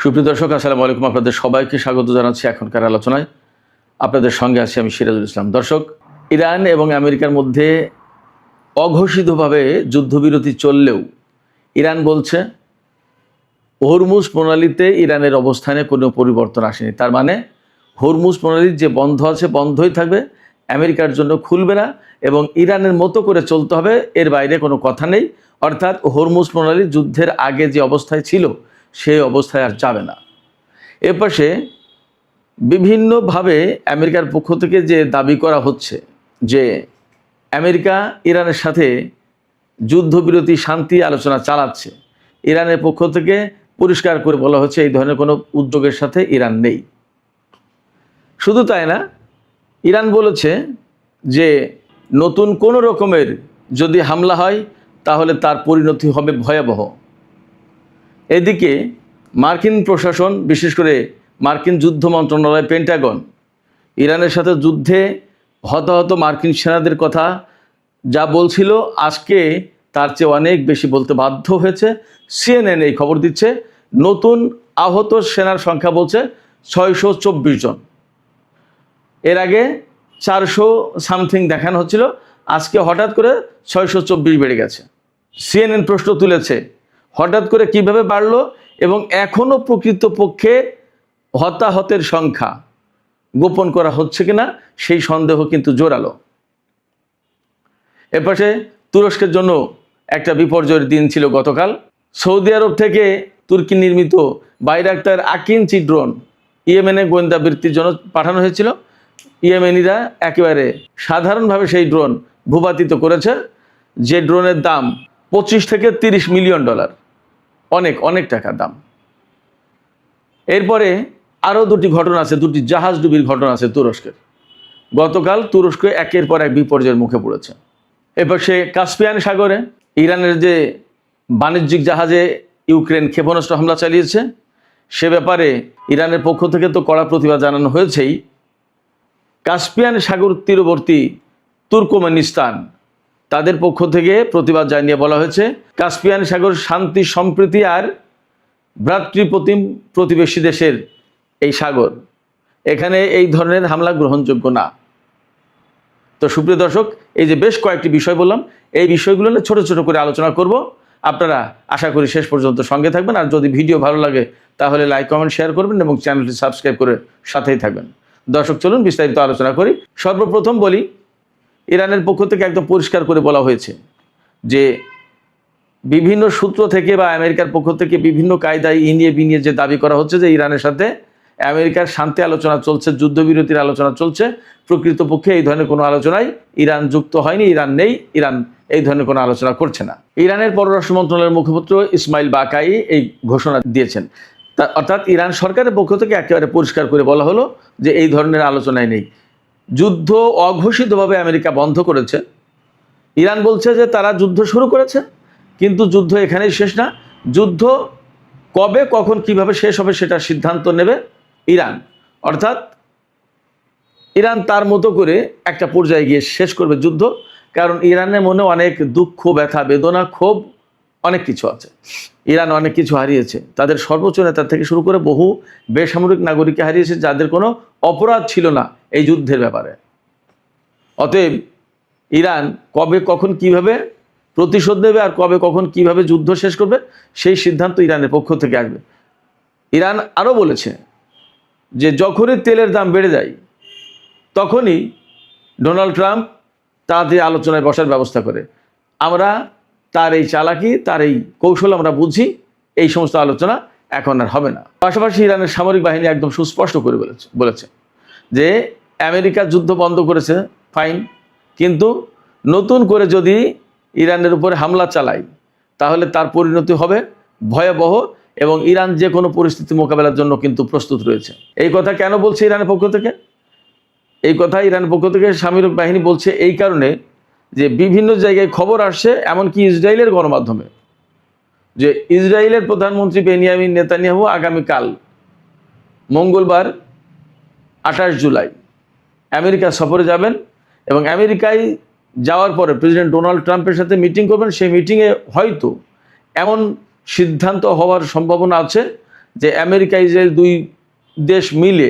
সুপ্রিয় দর্শক, আসসালামু আলাইকুম। আপনাদের সবাইকে স্বাগত জানাচ্ছি এখনকার আলোচনায়। আপনাদের সঙ্গে আছি আমি সিরাজুল ইসলাম। দর্শক, ইরান এবং আমেরিকার মধ্যে অঘোষিতভাবে যুদ্ধবিরতি চললেও ইরান বলছে হরমুজ প্রণালীতে ইরানের অবস্থানে কোনো পরিবর্তন আসেনি। তার মানে হরমুজ প্রণালী যে বন্ধ আছে বন্ধই থাকবে, আমেরিকার জন্য খুলবে না এবং ইরানের মতো করে চলতে হবে, এর বাইরে কোনো কথা নেই। অর্থাৎ হরমুজ প্রণালী যুদ্ধের আগে যে অবস্থায় ছিল সেই অবস্থায় আর যাবে না। এর পাশে বিভিন্নভাবে আমেরিকার পক্ষ থেকে যে দাবি করা হচ্ছে যে আমেরিকা ইরানের সাথে যুদ্ধবিরতি শান্তি আলোচনা চালাচ্ছে, ইরানের পক্ষ থেকে পরিষ্কার করে বলা হচ্ছে এই ধরনের কোনো উদ্যোগের সাথে ইরান নেই। শুধু তাই না, ইরান বলেছে যে নতুন কোনো রকমের যদি হামলা হয় তাহলে তার পরিণতি হবে ভয়াবহ। এদিকে মার্কিন প্রশাসন, বিশেষ করে মার্কিন যুদ্ধ মন্ত্রণালয় পেন্টাগন, ইরানের সাথে যুদ্ধে হতাহত মার্কিন সেনাদের কথা যা বলছিল আজকে তার চেয়ে অনেক বেশি বলতে বাধ্য হয়েছে। সিএনএন এই খবর দিচ্ছে, নতুন আহত সেনার সংখ্যা বলছে 624 জন। এর আগে 400 সামথিং দেখানো হচ্ছিল, আজকে হঠাৎ করে 624 বেড়ে গেছে। সিএনএন প্রশ্ন তুলেছে হঠাৎ করে কিভাবে বাড়লো এবং এখনও প্রকৃতপক্ষে হতাহতের সংখ্যা গোপন করা হচ্ছে কিনা সেই সন্দেহ কিন্তু জোরালো। এপাশে তুরস্কের জন্য একটা বিপর্যয়ের দিন ছিল গতকাল। সৌদি আরব থেকে তুর্কি নির্মিত বাইরাক্তার আকিনচি ড্রোন ইয়েমেনে গোয়েন্দা বৃত্তির জন্য পাঠানো হয়েছিল। ইয়েমেনিরা একেবারে সাধারণভাবে সেই ড্রোন ভূপাতিত করেছে, যে ড্রোনের দাম 25 থেকে 30 মিলিয়ন ডলার, অনেক অনেক টাকার দাম। এরপরে আরও দুটি ঘটনা আছে, দুটি জাহাজ ডুবির ঘটনা আছে তুরস্কের। গতকাল তুরস্ক একের পর এক বিপর্যয়ের মুখে পড়েছে। এবার সে কাস্পিয়ান সাগরে ইরানের যে বাণিজ্যিক জাহাজে ইউক্রেন ক্ষেপণাস্ত্র হামলা চালিয়েছে, সে ব্যাপারে ইরানের পক্ষ থেকে তো কড়া প্রতিবাদ জানানো হয়েছেই। কাস্পিয়ান সাগর তীরবর্তী তুর্কমেনিস্তান, তাদের পক্ষ থেকে প্রতিবাদ জানিয়ে বলা হয়েছে কাস্পিয়ান সাগর শান্তি, সম্প্রীতি আর ভ্রাতৃপ্রতিম প্রতিবেশী দেশের এই সাগর, এখানে এই ধরনের হামলা গ্রহণযোগ্য না। তো সুপ্রিয় দর্শক, এই যে বেশ কয়েকটি বিষয় বললাম, এই বিষয়গুলো নিয়ে ছোট ছোট করে আলোচনা করব। আপনারা আশা করি শেষ পর্যন্ত সঙ্গে থাকবেন, আর যদি ভিডিও ভালো লাগে তাহলে লাইক, কমেন্ট, শেয়ার করবেন এবং চ্যানেলটি সাবস্ক্রাইব করে সাথেই থাকবেন। দর্শক, চলুন বিস্তারিত আলোচনা করি। সর্বপ্রথম বলি, ইরানের পক্ষ থেকে একদম পরিষ্কার করে বলা হয়েছে যে বিভিন্ন সূত্র থেকে বা আমেরিকার পক্ষ থেকে বিভিন্ন কায়দায় ইনিয়ে বিনিয়ে যে দাবি করা হচ্ছে যে ইরানের সাথে আমেরিকার শান্তি আলোচনা চলছে, যুদ্ধবিরতির আলোচনা চলছে, প্রকৃতপক্ষে এই ধরনের কোনো আলোচনায় ইরান যুক্ত হয়নি, ইরান নেই, ইরান এই ধরনের কোনো আলোচনা করছে না। ইরানের পররাষ্ট্র মন্ত্রণালয়ের মুখপাত্র ইসমাইল বাকাই এই ঘোষণা দিয়েছেন। অর্থাৎ ইরান সরকারের পক্ষ থেকে একেবারে পরিষ্কার করে বলা হলো যে এই ধরনের আলোচনায় নেই। যুদ্ধ অঘোষিতভাবে আমেরিকা বন্ধ করেছে। ইরান বলছে যে তারা যুদ্ধ শুরু করেছে, কিন্তু যুদ্ধ এখানেই শেষ না। যুদ্ধ কবে, কখন, কিভাবে শেষ হবে সেটা সিদ্ধান্ত নেবে ইরান। অর্থাৎ ইরান তার মতো করে একটা পর্যায়ে গিয়ে শেষ করবে যুদ্ধ, কারণ ইরানের মনে অনেক দুঃখ, ব্যথা, বেদনা, ক্ষোভ, অনেক কিছু আছে। ইরান অনেক কিছু হারিয়েছে, তাদের সর্বোচ্চ নেতা থেকে শুরু করে বহু বেসামরিক নাগরিককে হারিয়েছে যাদের কোনো অপরাধ ছিল না এই যুদ্ধের ব্যাপারে। অতএব ইরান কবে, কখন, কিভাবে প্রতিশোধ নেবে আর কবে, কখন, কিভাবে যুদ্ধ শেষ করবে সেই সিদ্ধান্ত ইরানের পক্ষ থেকে আসবে। ইরান আরও বলেছে যে যখনই তেলের দাম বেড়ে যায় তখনই ডোনাল্ড ট্রাম্প তাদের আলোচনায় বসার ব্যবস্থা করে। আমরা তার এই চালাকি, তার এই কৌশল আমরা বুঝি, এই সমস্ত আলোচনা এখন আর হবে না। পাশাপাশি ইরানের সামরিক বাহিনী একদম সুস্পষ্ট করে বলেছে যে আমেরিকা যুদ্ধ বন্ধ করেছে, ফাইন, কিন্তু নতুন করে যদি ইরানের উপরে হামলা চালায় তাহলে তার পরিণতি হবে ভয়াবহ এবং ইরান যে কোনো পরিস্থিতি মোকাবেলার জন্য কিন্তু প্রস্তুত রয়েছে। এই কথা কেন বলছে ইরানের পক্ষ থেকে? এই কথা ইরানের পক্ষ থেকে সামরিক বাহিনী বলছে এই কারণে যে বিভিন্ন জায়গায় খবর আসছে, এমনকি ইসরায়েলের গণমাধ্যমে, যে ইসরায়েলের প্রধানমন্ত্রী বেনিয়ামিন নেতানিয়াহু আগামীকাল মঙ্গলবার 28 জুলাই আমেরিকা সফরে যাবেন এবং আমেরিকায় যাওয়ার পরে প্রেসিডেন্ট ডোনাল্ড ট্রাম্পের সাথে মিটিং করবেন। সেই মিটিংয়ে হয়তো এমন সিদ্ধান্ত হওয়ার সম্ভাবনা আছে যে আমেরিকা ইসরায়েল দুই দেশ মিলে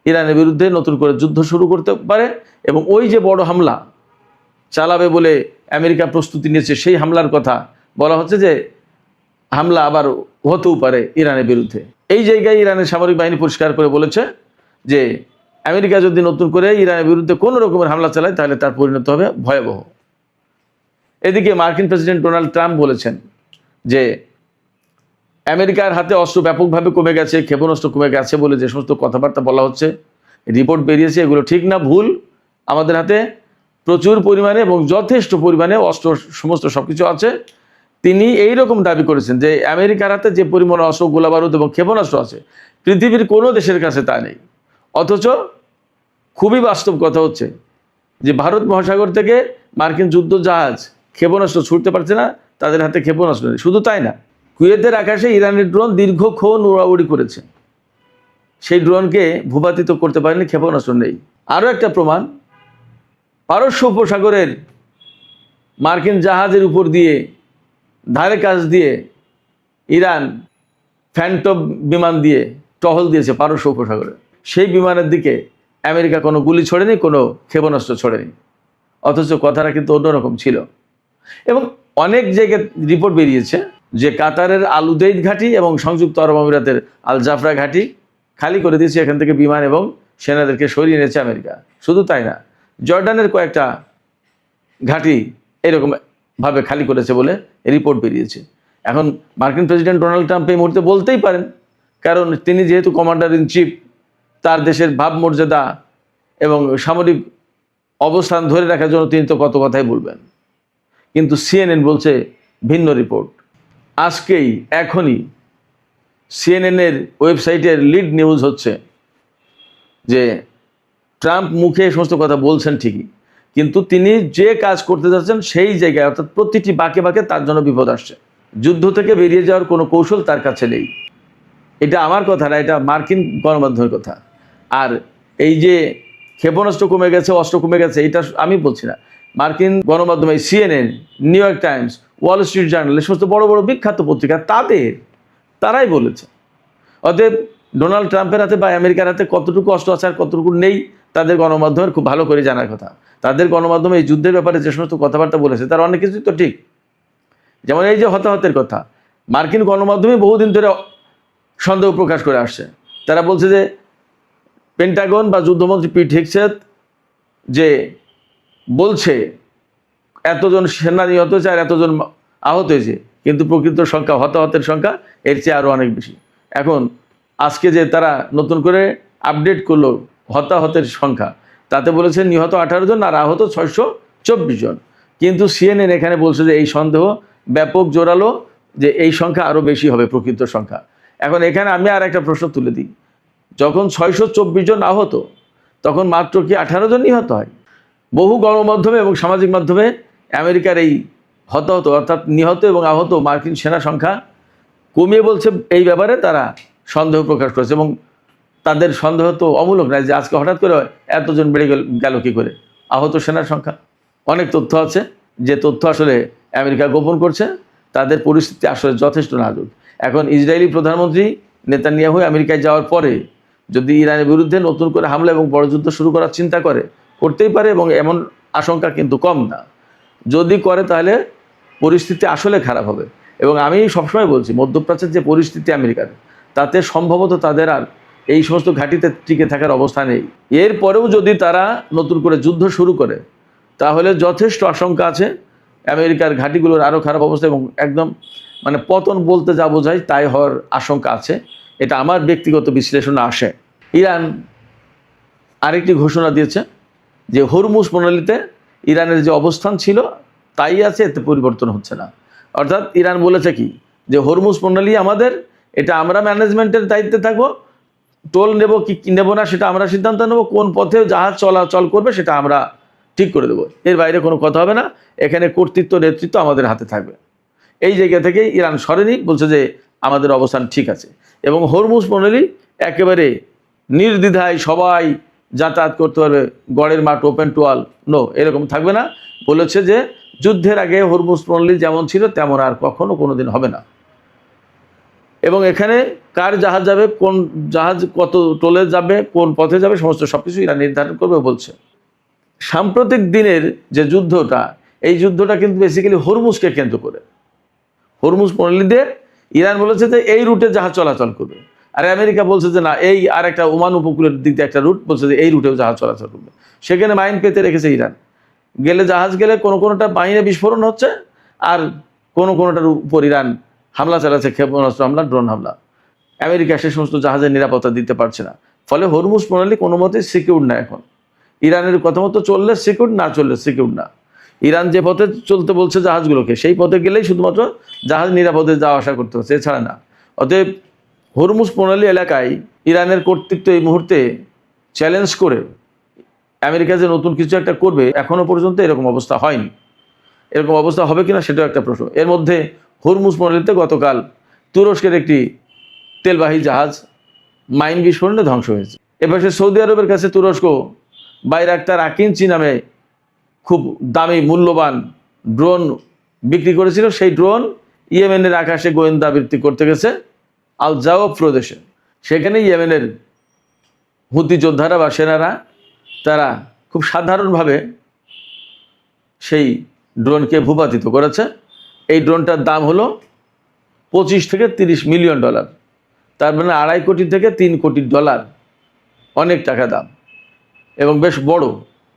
ইরানের বিরুদ্ধে নতুন করে যুদ্ধ শুরু করতে পারে, এবং ওই যে বড় হামলা চালাবে বলে আমেরিকা প্রস্তুতি নিয়েছে, সেই হামলার কথা বলা হচ্ছে যে হামলা আবার হতেও পারে ইরানের বিরুদ্ধে। এই জায়গায় ইরানের সামরিক বাহিনী পরিষ্কার করে বলেছে যে আমেরিকা যদি নতুন করে ইরানের বিরুদ্ধে কোনো রকমের হামলা চালায় তাহলে তার পরিণত হবে ভয়াবহ। এদিকে মার্কিন প্রেসিডেন্ট ডোনাল্ড ট্রাম্প বলেছেন যে আমেরিকার হাতে অস্ত্র ব্যাপকভাবে কমে গেছে, ক্ষেপণাস্ত্র কমে গেছে বলে যে সমস্ত কথাবার্তা বলা হচ্ছে, রিপোর্ট বেরিয়েছে, এগুলো ঠিক না, ভুল। আমাদের হাতে প্রচুর পরিমাণে এবং যথেষ্ট পরিমাণে অস্ত্র সমস্ত সব কিছু আছে। তিনি এই রকম দাবি করেছেন যে আমেরিকার হাতে যে পরিমাণ অস্ত্র, গোলাবারুদ এবং ক্ষেপণাস্ত্র আছে পৃথিবীর কোনো দেশের কাছে তা নেই। অথচ খুবই বাস্তব কথা হচ্ছে যে ভারত মহাসাগর থেকে মার্কিন যুদ্ধ জাহাজ ক্ষেপণাস্ত্র ছুটতে পারছে না, তাদের হাতে ক্ষেপণাস্ত্র নেই। শুধু তাই না, কুয়েতের আকাশে ইরানের ড্রোন দীর্ঘক্ষণ উড়াউড়ি করেছে, সেই ড্রোনকে ভূপাতিত করতে পারেনি, ক্ষেপণাস্ত্র নেই। আরও একটা প্রমাণ, পারস্য উপসাগরের মার্কিন জাহাজের উপর দিয়ে ধারে কাছ দিয়ে ইরান ফ্যান্টম বিমান দিয়ে টহল দিয়েছে পারস্য উপসাগরে। সেই বিমানের দিকে আমেরিকা কোনো গুলি ছোড়েনি, কোনো ক্ষেপণাস্ত্র ছোড়েনি। অথচ কথাটা কিন্তু অন্যরকম ছিল। এবং অনেক জায়গায় রিপোর্ট বেরিয়েছে যে কাতারের আল উদেইদ ঘাঁটি এবং সংযুক্ত আরব আমিরাতের আল জাফরা ঘাঁটি খালি করে দিয়েছে, এখান থেকে বিমান এবং সেনাদেরকে সরিয়ে নিয়েছে আমেরিকা। শুধু তাই না, জর্ডানের কয়েকটা ঘাঁটি এরকম ভাবে খালি করেছে বলে রিপোর্ট বেরিয়েছে। এখন মার্কিন প্রেসিডেন্ট ডোনাল্ড ট্রাম্প এই মুহূর্তে বলতেই পারেন, কারণ তিনি যেহেতু কমান্ডার ইন চিফ, তার দেশের ভাবমর্যাদা এবং সামরিক অবস্থান ধরে রাখার জন্য তিনি তো কত কথাই বলবেন। কিন্তু সিএনএন বলছে ভিন্ন রিপোর্ট। আজকেই এখনই সিএনএনের ওয়েবসাইটের লিড নিউজ হচ্ছে যে ট্রাম্প মুখে এই সমস্ত কথা বলছেন ঠিকই, কিন্তু তিনি যে কাজ করতে যাচ্ছেন সেই জায়গায়, অর্থাৎ প্রতিটি বাঁকে বাঁকে তার জন্য বিপদ আসছে। যুদ্ধ থেকে বেরিয়ে যাওয়ার কোনো কৌশল তার কাছে নেই। এটা আমার কথা না, এটা মার্কিন গণমাধ্যমের কথা। আর এই যে ক্ষেপণাস্ত্র কমে গেছে, অস্ত্র কমে গেছে, এটা আমি বলছি না, মার্কিন গণমাধ্যমে CNN, new York Times, Wall Street journal, এই সমস্ত বড় বড় বিখ্যাত পত্রিকা তারাই বলেছে। অতএব ডোনাল্ড ট্রাম্পের হাতে বা আমেরিকার হাতে কতটুকু অস্ত্র আছে আর কতটুকু নেই তাদের গণমাধ্যমের খুব ভালো করে জানার কথা। তাদের গণমাধ্যমে এই যুদ্ধের ব্যাপারে যে সমস্ত কথাবার্তা বলেছে তার অনেক কিছুই তো ঠিক। যেমন এই যে হতাহতের কথা, মার্কিন গণমাধ্যমে বহুদিন ধরে সন্দেহ প্রকাশ করে আসছে। তারা বলছে যে পেন্টাগন বা যুদ্ধমন্ত্রী পিট হেগসেথ যে বলছে এতজন সেনা নিহত হয়েছে আর এতজন আহত হয়েছে, কিন্তু প্রকৃত সংখ্যা, হতাহতের সংখ্যা এর চেয়ে আরও অনেক বেশি। এখন আজকে যে তারা নতুন করে আপডেট করলো হতাহতের সংখ্যা, তাতে বলেছে নিহত 18 জন আর আহত 624 জন। কিন্তু সিএনএন এখানে বলছে যে এই সন্দেহ ব্যাপক জোরালো, যে এই সংখ্যা আরও বেশি হবে প্রকৃত সংখ্যা। এখন এখানে আমি আর একটা প্রশ্ন তুলে দিই, যখন 624 জন আহত তখন মাত্র কি 18 জন নিহত হয়? বহু গণমাধ্যমে এবং সামাজিক মাধ্যমে আমেরিকার এই হতাহত অর্থাৎ নিহত এবং আহত মার্কিন সেনা সংখ্যা কমিয়ে বলছে। এই ব্যাপারে তারা সন্দেহ প্রকাশ করেছে, এবং তাদের সন্দেহ তো অমূলক নয় যে আজকে হঠাৎ করে এতজন বেড়ে গেল কী করে আহত সেনার সংখ্যা। অনেক তথ্য আছে, যে তথ্য আসলে আমেরিকা গোপন করছে। তাদের পরিস্থিতি আসলে যথেষ্ট নাজুক। এখন ইসরায়েলি প্রধানমন্ত্রী নেতানিয়াহু আমেরিকায় যাওয়ার পরে যদি ইরানের বিরুদ্ধে নতুন করে হামলা এবং বড় যুদ্ধ শুরু করার চিন্তা করতেই পারে, এবং এমন আশঙ্কা কিন্তু কম না। যদি করে তাহলে পরিস্থিতি আসলে খারাপ হবে। এবং আমি সবসময় বলছি, মধ্যপ্রাচ্যের যে পরিস্থিতি আমেরিকার, তাতে সম্ভবত তাদের আর এই সমস্ত ঘাঁটিতে টিকে থাকার অবস্থা নেই। এরপরেও যদি তারা নতুন করে যুদ্ধ শুরু করে তাহলে যথেষ্ট আশঙ্কা আছে আমেরিকার ঘাঁটিগুলোর আরও খারাপ অবস্থা, এবং একদম মানে পতন বলতে যা বোঝায় তাই হওয়ার আশঙ্কা আছে। এটা আমার ব্যক্তিগত বিশ্লেষণে আসে। ইরান আরেকটি ঘোষণা দিয়েছে যে হরমুজ প্রণালীতে ইরানের যে অবস্থান ছিল তাই আছে, এতে পরিবর্তন হচ্ছে না। অর্থাৎ ইরান বলেছে কি, যে হরমুজ প্রণালী আমাদের, এটা আমরা ম্যানেজমেন্টের দায়িত্বে থাকবো, টোল নেব কি নেব না সেটা আমরা সিদ্ধান্ত নেব, কোন পথে জাহাজ চলাচল করবে সেটা আমরা ঠিক করে দেবো, এর বাইরে কোনো কথা হবে না, এখানে কর্তৃত্ব নেতৃত্ব আমাদের হাতে থাকবে। এই জায়গা থেকে ইরান সরেনি, বলছে যে আমাদের অবস্থান ঠিক আছে। এবং হরমুজ প্রণালী একেবারে নির্দ্বিধায় সবাই যাতায়াত করতে পারবে, গড়ের মাঠ, ওপেন টু অল, নো, এরকম থাকবে না। বলেছে যে যুদ্ধের আগে হরমুজ প্রণালী যেমন ছিল তেমন আর কখনো কোনো দিন হবে না। এবং এখানে কার জাহাজ যাবে, কোন জাহাজ কত টোলে যাবে, কোন পথে যাবে, সমস্ত সবকিছু ইরান নির্ধারণ করবে বলছে। সাম্প্রতিক দিনের যে যুদ্ধটা, এই যুদ্ধটা কিন্তু বেসিক্যালি হরমুজকে কেন্দ্র করে। হরমুজ প্রণালী দিয়ে ইরান বলেছে যে এই রুটে জাহাজ চলাচল করবে, আর আমেরিকা বলছে যে না, এই আর একটা ওমান উপকূলের দিক দিয়ে একটা রুট বলছে যে এই রুটেও জাহাজ চলাচল করবে। সেখানে মাইন পেতে রেখেছে ইরান। গেলে জাহাজ গেলে কোনোটা মাইনে বিস্ফোরণ হচ্ছে, আর কোনোটার উপর ইরান হামলা চালাচ্ছে, ক্ষেপণাস্ত্র হামলা, ড্রোন হামলা। আমেরিকা সে সমস্ত জাহাজের নিরাপত্তা দিতে পারছে না। ফলে হরমুজ প্রণালী কোনো মতেই সিকিউর না। এখন ইরানের কথা মতো চললে সিকিউর, না চললে সিকিউর না। ইরান যে পথে চলতে বলছে জাহাজগুলোকে, সেই পথে গেলেই শুধুমাত্র জাহাজ নিরাপদে যাওয়া আসা করতে হচ্ছে, এছাড়া না। অতএব হরমুজ প্রণালী এলাকায় ইরানের কর্তৃত্ব এই মুহূর্তে চ্যালেঞ্জ করে আমেরিকা যে নতুন কিছু একটা করবে, এখনও পর্যন্ত এরকম অবস্থা হয়নি। এরকম অবস্থা হবে কিনা সেটাও একটা প্রশ্ন। এর মধ্যে হরমুজ প্রণালীতে গতকাল তুরস্কের একটি তেলবাহী জাহাজ মাইন বিস্ফোরণে ধ্বংস হয়েছে। এপাশে সৌদি আরবের কাছে তুরস্ক বাইরাক্তার আকিঞ্চি নামে খুব দামি মূল্যবান ড্রোন বিক্রি করেছিল। সেই ড্রোন ইয়েমেনের আকাশে গোয়েন্দা বৃত্তি করতে গেছে আল জাওয়াব প্রদেশে। সেখানে ইয়েমেনের হুতি যোদ্ধারা বা সেনারা তারা খুব সাধারণভাবে সেই ড্রোনকে ভূপাতিত করেছে। এই ড্রোনটার দাম হলো 25 থেকে 30 মিলিয়ন ডলার, তার মানে 2.5 কোটি থেকে 3 কোটি ডলার, অনেক টাকা দাম এবং বেশ বড়।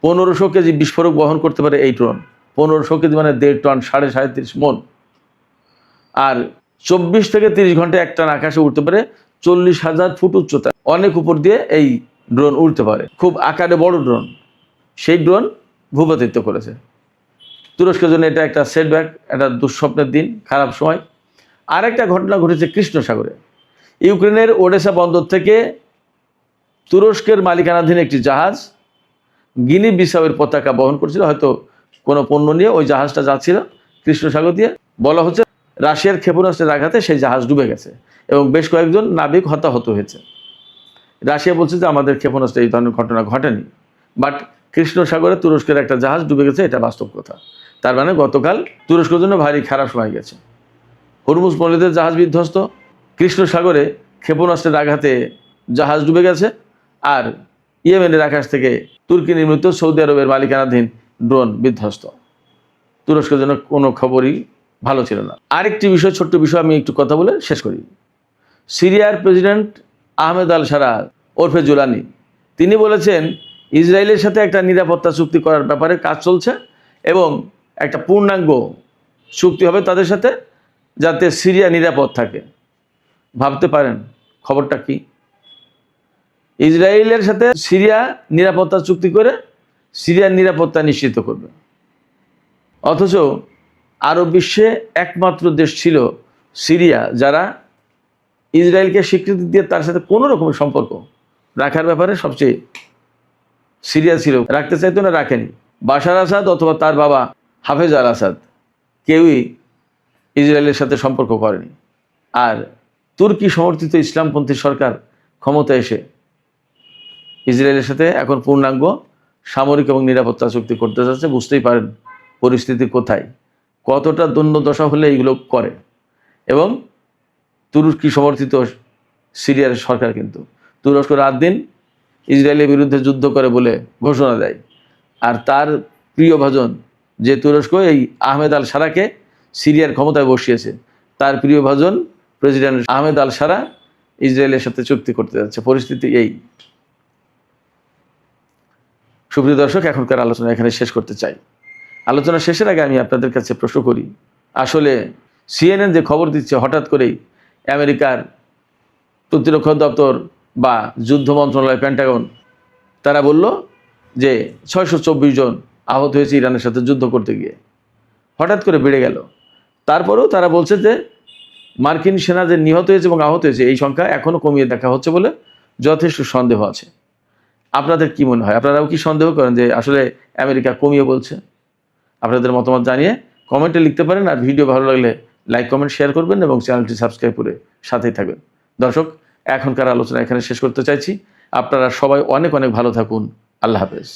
1500 কেজি বিস্ফোরক বহন করতে পারে এই ড্রোন। 1500 কেজি মানে 1.5 টন, 33.5 মন। আর 24 থেকে 30 ঘন্টায় এক টান আকাশে উঠতে পারে, 40,000 ফুট উচ্চতা, অনেক উপর দিয়ে এই ড্রোন উঠতে পারে। খুব আকারে বড় ড্রোন। সেই ড্রোন ভূপাতিত করেছে। তুরস্কের জন্য এটা একটা সেটব্যাক, একটা দুঃস্বপ্নের দিন, খারাপ সময়। আর একটা ঘটনা ঘটেছে কৃষ্ণ সাগরে। ইউক্রেনের ওডেসা বন্দর থেকে তুরস্কের মালিকানাধীন একটি জাহাজ গিনি বিসাউয়ের পতাকা বহন করছিল, হয়তো কোনো পণ্য নিয়ে ওই জাহাজটা যাচ্ছিল কৃষ্ণ সাগর দিয়ে। বলা হচ্ছে রাশিয়ার ক্ষেপণাস্ত্রের আঘাতে সেই জাহাজ ডুবে গেছে এবং বেশ কয়েকজন নাবিক হতাহত হয়েছে। রাশিয়া বলছে যে আমাদের ক্ষেপণাস্ত্রে এই ধরনের ঘটনা ঘটেনি, বাট কৃষ্ণ সাগরে তুরস্কের একটা জাহাজ ডুবে গেছে, এটা বাস্তব কথা। তার মানে গতকাল তুরস্কের জন্য ভারী খারাপ সময় গেছে। হরমুজ প্রণালীতে জাহাজ বিধ্বস্ত, কৃষ্ণ সাগরে ক্ষেপণাস্ত্রের আঘাতে জাহাজ ডুবে গেছে, আর ইয়েমেনের আকাশ থেকে তুর্কি নির্মিত সৌদি আরবের মালিকানাধীন ড্রোন বিধ্বস্ত। তুরস্কের জন্য কোনো খবরই ভালো ছিল না। আরেকটি বিষয়, ছোট্ট বিষয়, আমি একটু কথা বলে শেষ করি। সিরিয়ার প্রেসিডেন্ট আহমেদ আল সারা ওরফে জুলানি, তিনি বলেছেন ইসরায়েলের সাথে একটা নিরাপত্তা চুক্তি করার ব্যাপারে কাজ চলছে এবং একটা পূর্ণাঙ্গ চুক্তি হবে তাদের সাথে, যাতে সিরিয়া নিরাপদ থাকে। ভাবতে পারেন খবরটা কি? ইসরায়েলের সাথে সিরিয়া নিরাপত্তা চুক্তি করে সিরিয়ার নিরাপত্তা নিশ্চিত করবে। অথচ আরব বিশ্বে একমাত্র দেশ ছিল সিরিয়া যারা ইসরায়েলকে স্বীকৃতি দিয়ে তার সাথে কোনো রকমের সম্পর্ক রাখার ব্যাপারে সবচেয়ে সিরিয়া ছিল। রাখতে চাইতো না, রাখেনি। বাশার আসাদ অথবা তার বাবা হাফেজ আল আসাদ কেউই ইসরায়েলের সাথে সম্পর্ক করেনি। আর তুর্কি সমর্থিত ইসলামপন্থী সরকার ক্ষমতা এসে ইসরায়েলের সাথে এখন পূর্ণাঙ্গ সামরিক এবং নিরাপত্তা চুক্তি করতে যাচ্ছে। বুঝতেই পারেন পরিস্থিতি কোথায়, কতটা দণ্ডদশা হলে এইগুলো করে। এবং তুর্কি সমর্থিত সিরিয়ার সরকার কিন্তু তুরস্ক রাত দিন ইসরায়েলের বিরুদ্ধে যুদ্ধ করে বলে ঘোষণা দেয়। আর তার প্রিয় ভাজন যে তুরস্ক এই আহমেদ আল সারাকে সিরিয়ার ক্ষমতায় বসিয়েছে, তার প্রিয় ভাজন প্রেসিডেন্ট আহমেদ আল সারা ইসরায়েলের সাথে চুক্তি করতে যাচ্ছে। পরিস্থিতি এই। সুপ্রিয় দর্শক, এখনকার আলোচনা এখানে শেষ করতে চাই। আলোচনা শেষের আগে আমি আপনাদের কাছে প্রশ্ন করি, আসলে সিএনএন যে খবর দিচ্ছে হঠাৎ করেই আমেরিকার প্রতিরক্ষা দপ্তর বা যুদ্ধ মন্ত্রণালয় পেন্টাগন তারা বলল যে 624 জন আহত হয়েছে ইরানের সাথে যুদ্ধ করতে গিয়ে, হঠাৎ করে বেড়ে গেল। তারপরেও তারা বলছে যে মার্কিন সেনা যে নিহত হয়েছে এবং আহত হয়েছে এই সংখ্যা এখনও কমিয়ে দেখা হচ্ছে বলে যথেষ্ট সন্দেহ আছে। আপনাদের কি মনে হয়? আপনারাও কি সন্দেহ করেন যে আসলে আমেরিকা কমিয়ে বলছে? আপনাদের মতামত জানিয়ে কমেন্টে লিখতে পারেন। আর ভিডিও ভালো লাগলে লাইক, কমেন্ট, শেয়ার করবেন এবং চ্যানেলটি সাবস্ক্রাইব করে সাথেই থাকবেন। দর্শক, এখনকার আলোচনা এখানে শেষ করতে চাইছি। আপনারা সবাই অনেক অনেক ভালো থাকুন। আল্লাহ হাফেজ।